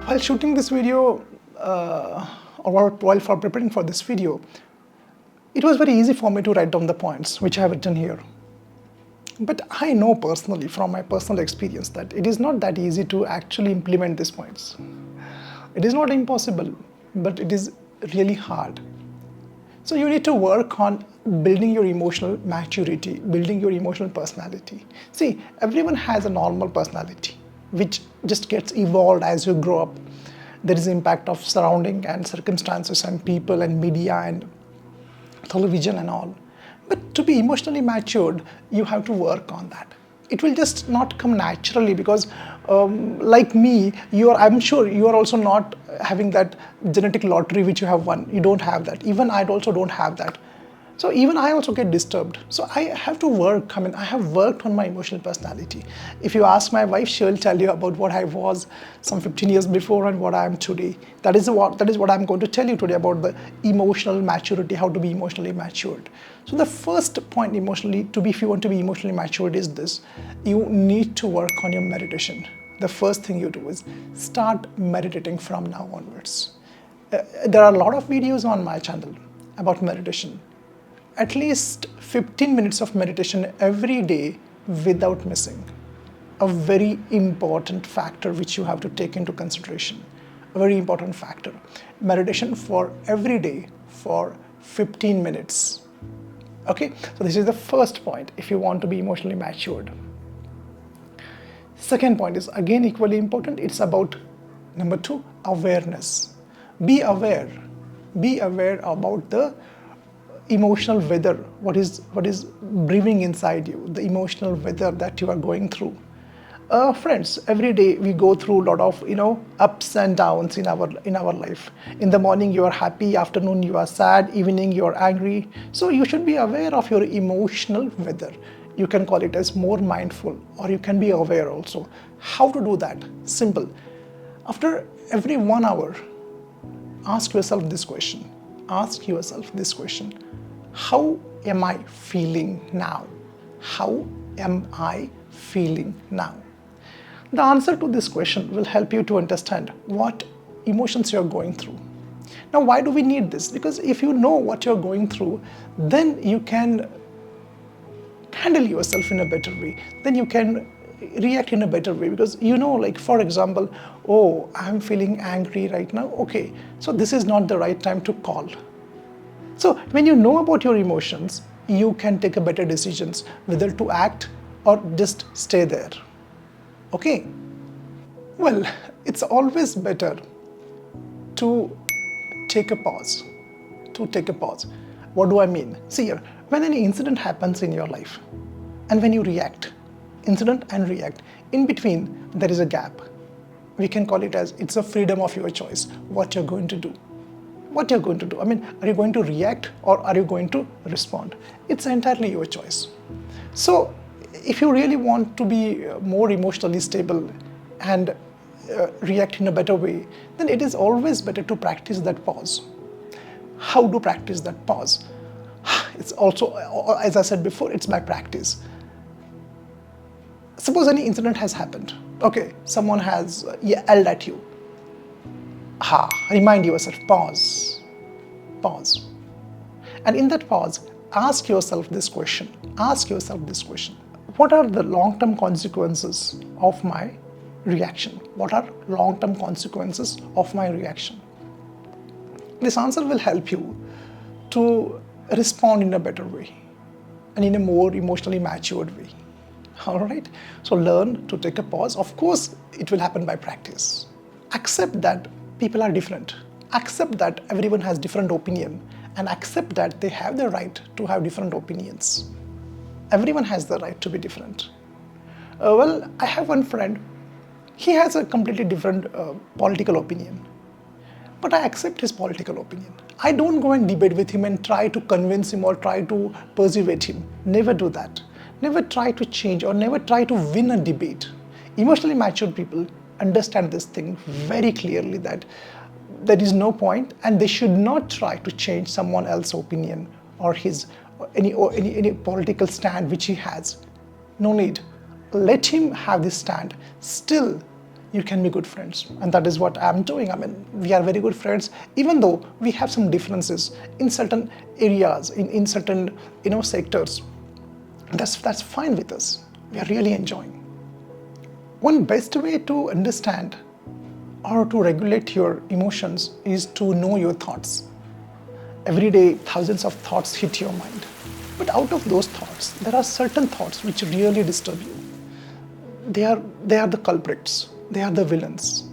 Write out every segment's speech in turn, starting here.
While shooting this video, or while for preparing for this video, it was very easy for me to write down the points which I have written here. But I know personally, from my personal experience, that it is not that easy to actually implement these points. It is not impossible, but it is really hard. So you need to work on building your emotional maturity, building your emotional personality. See, everyone has a normal personality, which just gets evolved as you grow up. There is impact of surrounding and circumstances and people and media and television and all. But to be emotionally matured, you have to work on that. It will just not come naturally because like me, I'm sure you are also not having that genetic lottery which you have won. You don't have that. Even I also don't have that. So even I also get disturbed. So I have to work. I have worked on my emotional personality. If you ask my wife, she will tell you about what I was some 15 years before and what I am today. That is what I'm going to tell you today about the emotional maturity, how to be emotionally matured. So the first point if you want to be emotionally matured is this: you need to work on your meditation. The first thing you do is start meditating from now onwards. There are a lot of videos on my channel about meditation. At least 15 minutes of meditation every day without missing. A very important factor which you have to take into consideration. A very important factor. Meditation for every day for 15 minutes. Okay, so this is the first point if you want to be emotionally matured. Second point is again equally important. It's about number 2, awareness. Be aware. Be aware about the emotional weather, what is brewing inside you, the emotional weather that you are going through. Friends, every day we go through a lot of ups and downs in our life. In the morning you are happy, afternoon you are sad, evening you are angry. So you should be aware of your emotional weather. You can call it as more mindful, or you can be aware also. How to do that? Simple. After every 1 hour, ask yourself this question. Ask yourself this question: how am I feeling now? How am I feeling now? The answer to this question will help you to understand what emotions you're going through. Now, why do we need this? Because if you know what you're going through, then you can handle yourself in a better way. Then you can react in a better way, because like for example, oh, I'm feeling angry right now. Okay, so this is not the right time to call. So when you know about your emotions, you can take a better decisions whether to act or just stay there. Okay? Well, it's always better to take a pause. What do I mean? See here, when any incident happens in your life and when you react, incident and react, in between there is a gap. We can call it as it's a freedom of your choice, what you're going to do. What you're going to do. Are you going to react or are you going to respond? It's entirely your choice. So if you really want to be more emotionally stable and react in a better way, then it is always better to practice that pause. How to practice that pause? It's also, as I said before, it's by practice. Suppose any incident has happened. Okay, someone has yelled at you. Remind yourself, pause. And in that pause, ask yourself this question. What are the long-term consequences of my reaction? This answer will help you to respond in a better way and in a more emotionally matured way. All right? So learn to take a pause. Of course, it will happen by practice. Accept that people are different. Accept that everyone has different opinion, and accept that they have the right to have different opinions. Everyone has the right to be different. Well, I have one friend. He has a completely different political opinion. But I accept his political opinion. I don't go and debate with him and try to convince him or try to persuade him. Never do that. Never try to change or never try to win a debate. Emotionally mature people understand this thing very clearly, that there is no point and they should not try to change someone else's opinion or any political stand which he has. No need. Let him have this stand. Still, you can be good friends. And that is what I'm doing. I mean, we are very good friends, even though we have some differences in certain areas, in certain sectors. That's fine with us. We are really enjoying. One best way to understand or to regulate your emotions is to know your thoughts. Every day, thousands of thoughts hit your mind. But out of those thoughts, there are certain thoughts which really disturb you. They are the culprits. They are the villains.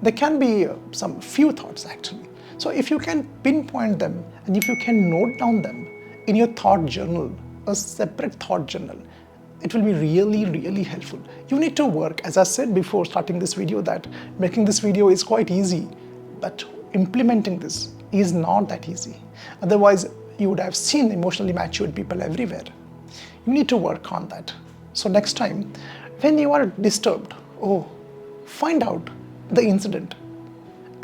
There can be some few thoughts actually. So if you can pinpoint them and if you can note down them in your thought journal, a separate thought journal, it will be really, really helpful. You need to work, as I said before starting this video, that making this video is quite easy, but implementing this is not that easy. Otherwise, you would have seen emotionally matured people everywhere. You need to work on that. So next time, when you are disturbed, find out the incident.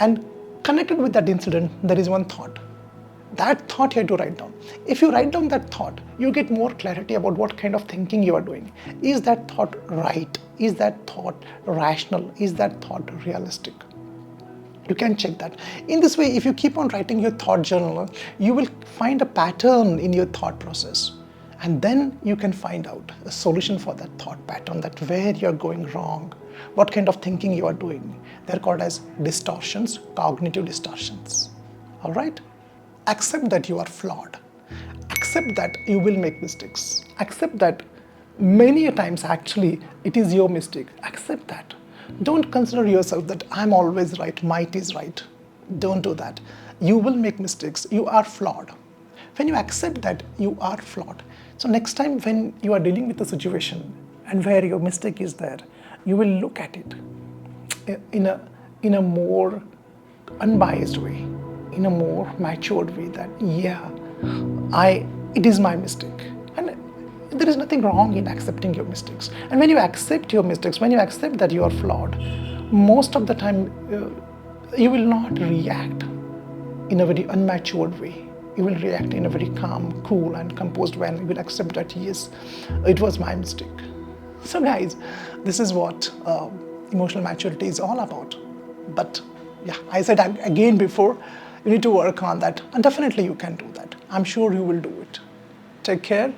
And connected with that incident, there is one thought. That thought you have to write down. If you write down that thought, you get more clarity about what kind of thinking you are doing. Is that thought right? Is that thought rational? Is that thought realistic? You can check that. In this way, if you keep on writing your thought journal, you will find a pattern in your thought process. And then you can find out a solution for that thought pattern, that where you're going wrong, what kind of thinking you are doing. They're called as distortions, cognitive distortions. All right? Accept that you are flawed. Accept that you will make mistakes. Accept that many a times actually it is your mistake. Accept that. Don't consider yourself that I'm always right, might is right. Don't do that. You will make mistakes. You are flawed. When you accept that you are flawed, so next time when you are dealing with a situation and where your mistake is there, you will look at it in a more unbiased way, in a more matured way, that it is my mistake. And there is nothing wrong in accepting your mistakes. And when you accept your mistakes, when you accept that you are flawed, most of the time you will not react in a very unmatured way. You will react in a very calm, cool and composed way, and you will accept that yes, it was my mistake. So guys, this is what emotional maturity is all about. But yeah, I said again before, you need to work on that, and definitely you can do that. I'm sure you will do it. Take care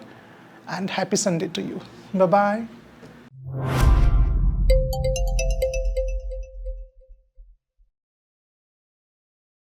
and happy Sunday to you. Bye-bye.